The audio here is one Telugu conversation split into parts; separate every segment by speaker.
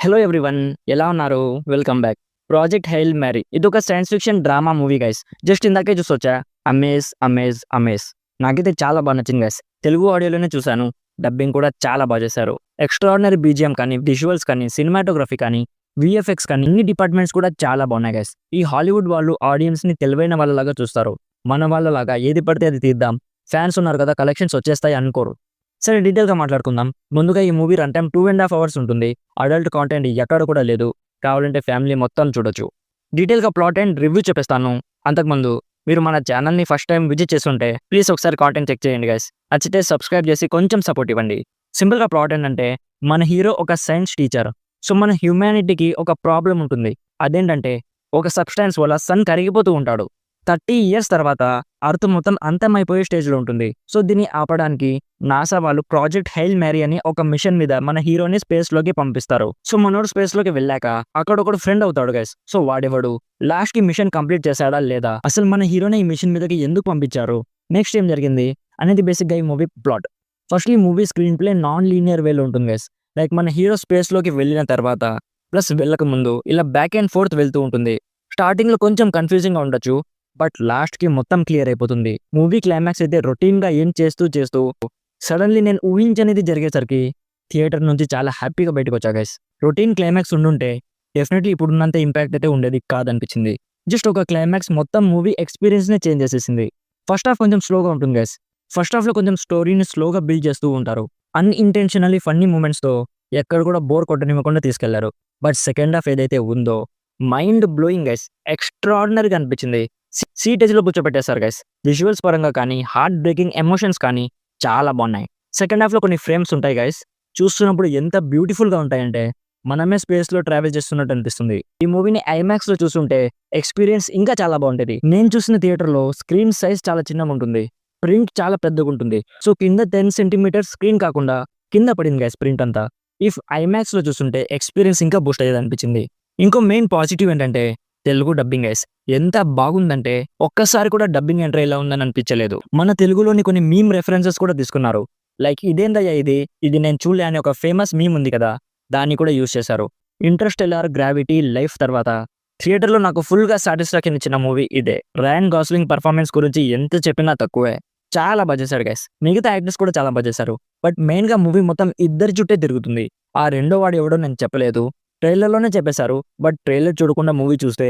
Speaker 1: హలో ఎవ్రీవన్, ఎలా ఉన్నారు? Welcome back. Project Hail Mary ఇదొక science fiction drama movie guys. Just ఇందాకే చూసొచ్చా. Amaze amaze amaze. నాకైతే చాలా బాగా నచ్చింది గైస్. తెలుగు ఆడియోలోనే చూశాను. డబ్బింగ్ కూడా చాలా బాగా చేశారు. ఎక్స్ట్రాడినరీ బీజిఎం కానీ, విజువల్స్ కానీ, సినిమాటోగ్రఫీ కానీ, విఎఫ్ఎక్స్ కానీ అన్ని డిపార్ట్మెంట్స్ కూడా చాలా బాగున్నాయి గైస్. ఈ హాలీవుడ్ వాళ్ళు ఆడియన్స్ని తెలివైన వాళ్ళలాగా చూస్తారు. మన వాళ్ళలాగా ఏది పడితే అది తీద్దాం, ఫ్యాన్స్ ఉన్నారు కదా కలెక్షన్స్ వచ్చేస్తాయి అనుకోరు. సరే, డీటెయిల్గా మాట్లాడుకుందాం. ముందుగా ఈ మూవీ రన్ టైం 2.5 hours ఉంటుంది. అడల్ట్ కాంటెంట్ ఎక్కడ కూడా లేదు. కావాలంటే ఫ్యామిలీ మొత్తం చూడొచ్చు. డీటెయిల్గా ప్లాట్ అండ్ రివ్యూ చెప్పేస్తాను. అంతకుముందు మీరు మన ఛానల్ని ఫస్ట్ టైం విజిట్ చేస్తుంటే ప్లీజ్ ఒకసారి కాంటెంట్ చెక్ చేయండి గైస్. నచ్చితే సబ్స్క్రైబ్ చేసి కొంచెం సపోర్ట్ ఇవ్వండి. సింపుల్గా ప్లాట్ ఏంటంటే, మన హీరో ఒక సైన్స్ టీచర్. సో మన హ్యూమానిటీకి ఒక ప్రాబ్లం ఉంటుంది. అదేంటంటే, ఒక సబ్స్టాన్స్ వల్ల సన్ కరిగిపోతూ ఉంటాడు. 30 years తర్వాత అర్త్ మొత్తం అంతమైపోయే స్టేజ్లో ఉంటుంది. సో దీన్ని ఆపడానికి నాసా వాళ్ళు ప్రాజెక్ట్ హెయిల్ మ్యారీ అని ఒక మిషన్ మీద మన హీరోని స్పేస్ లోకి పంపిస్తారు. సో మనోడు స్పేస్ లోకి వెళ్ళాక అక్కడ ఒకడు ఫ్రెండ్ అవుతాడు గైస్. సో వాడెవడు లాస్ట్ కి మిషన్ కంప్లీట్ చేశాడా లేదా, అసలు మన హీరోని ఈ మిషన్ మీదకి ఎందుకు పంపించారు, నెక్స్ట్ ఏం జరిగింది అనేది బేసిక్ గా ఈ మూవీ ప్లాట్. ఫస్ట్ ఈ movie screen play non linear వేలో ఉంటుంది గైస్. లైక్ మన హీరో స్పేస్ లోకి వెళ్ళిన తర్వాత ప్లస్ వెళ్ళక ముందు ఇలా బ్యాక్ అండ్ ఫోర్త్ వెళ్తూ ఉంటుంది. స్టార్టింగ్ లో కొంచెం కన్ఫ్యూజింగ్ గా ఉండొచ్చు, బట్ లాస్ట్ కి మొత్తం క్లియర్ అయిపోతుంది. మూవీ క్లైమాక్స్ అయితే రొటీన్ గా ఏం చేస్తూ సడన్లీ నేను ఊహించనేది జరిగేసరికి థియేటర్ నుంచి చాలా హ్యాపీగా బయటకు వచ్చా గైస్. రొటీన్ క్లైమాక్స్ ఉండుంటే డెఫినెట్లీ ఇప్పుడున్నంత ఇంపాక్ట్ అయితే ఉండేది కాదనిపించింది. జస్ట్ ఒక క్లైమాక్స్ మొత్తం మూవీ ఎక్స్పీరియన్స్ నే చేంజ్ చేసేసింది. ఫస్ట్ హాఫ్ కొంచెం స్లోగా ఉంటుంది గైస్. ఫస్ట్ హాఫ్ లో కొంచెం స్టోరీని స్లోగా బిల్డ్ చేస్తూ ఉంటారు. అన్ఇంటెన్షనల్లీ ఫన్నీ మూమెంట్స్ తో ఎక్కడ కూడా బోర్ కొట్టనివ్వకుండా తీసుకెళ్లారు. బట్ సెకండ్ హాఫ్ ఏదైతే ఉందో మైండ్ బ్లోయింగ్ గైస్. ఎక్స్ట్రాడినరీగా అనిపించింది. సీటేజ్లో కూర్చోబెట్టేశారు గైస్. విజువల్స్ పరంగా కానీ, హార్ట్ బ్రేకింగ్ ఎమోషన్స్ కానీ చాలా బాగున్నాయి. సెకండ్ హాఫ్లో కొన్ని ఫ్రేమ్స్ ఉంటాయి గైస్, చూస్తున్నప్పుడు ఎంత బ్యూటిఫుల్గా ఉంటాయంటే మనమే స్పేస్లో ట్రావెల్ చేస్తున్నట్టు అనిపిస్తుంది. ఈ మూవీని ఐమాక్స్లో చూస్తుంటే ఎక్స్పీరియన్స్ ఇంకా చాలా బాగుంటుంది. నేను చూసిన థియేటర్లో స్క్రీన్ సైజ్ చాలా చిన్నగా ఉంటుంది, ప్రింట్ చాలా పెద్దగా ఉంటుంది. సో కింద 10 centimeters స్క్రీన్ కాకుండా కింద పడింది గైస్ ప్రింట్ అంతా. ఇఫ్ ఐమాక్స్లో చూస్తుంటే ఎక్స్పీరియన్స్ ఇంకా బూస్ట్ అయ్యేది అనిపించింది. ఇంకో మెయిన్ పాజిటివ్ ఏంటంటే తెలుగు డబ్బింగ్ గైస్. ఎంత బాగుందంటే ఒక్కసారి కూడా డబ్బింగ్ ఎంటర్ ఎలా ఉందని అనిపించలేదు. మన తెలుగులోని కొన్ని మీమ్ రెఫరెన్సెస్ కూడా తీసుకున్నారు. లైక్ ఇదేందయ్యా ఇది నేను చూడలే అనే ఒక ఫేమస్ మీమ్ ఉంది కదా, దాన్ని కూడా యూజ్ చేశారు. ఇంటర్స్టెల్లార్, గ్రావిటీ, లైఫ్ తర్వాత థియేటర్లో నాకు ఫుల్గా సాటిస్ఫాక్షన్ ఇచ్చిన మూవీ ఇదే. రయాన్ గాస్లింగ్ పర్ఫార్మెన్స్ గురించి ఎంత చెప్పినా తక్కువే. చాలా బాగా చేశారు గైస్. మిగతా యాక్టర్స్ కూడా చాలా బాగా చేశారు. బట్ మెయిన్గా మూవీ మొత్తం ఇద్దరి చుట్టే తిరుగుతుంది. ఆ రెండో వాడు ఎవడో నేను చెప్పలేదు, ట్రైలర్లోనే చెప్పేశారు. బట్ ట్రైలర్ చూడకుండా మూవీ చూస్తే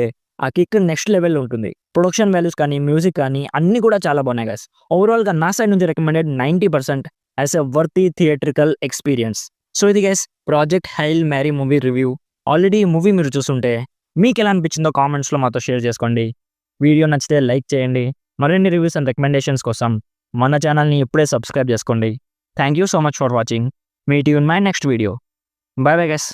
Speaker 1: ఆ కిక్ నెక్స్ట్ లెవెల్ ఉంటుంది. ప్రొడక్షన్ వాల్యూస్ కానీ, మ్యూజిక్ కానీ అన్ని కూడా చాలా బాగున్నాయి గైస్. ఓవరాల్గా నా సైడ్ నుంచి recommended 90% as a worthy theatrical experience. So ఇది guys Project Hail Mary movie review. Already ఈ మూవీ మీరు చూస్తుంటే మీకు ఎలా అనిపించిందో కామెంట్స్లో మాతో షేర్ చేసుకోండి. వీడియో నచ్చితే లైక్ చేయండి. మరిన్ని రివ్యూస్ అండ్ రికమెండేషన్స్ కోసం మన ఛానల్ని ఇప్పుడే సబ్స్క్రైబ్ చేసుకోండి. Thank you so much for watching. Meet you in my next video. By bye guys.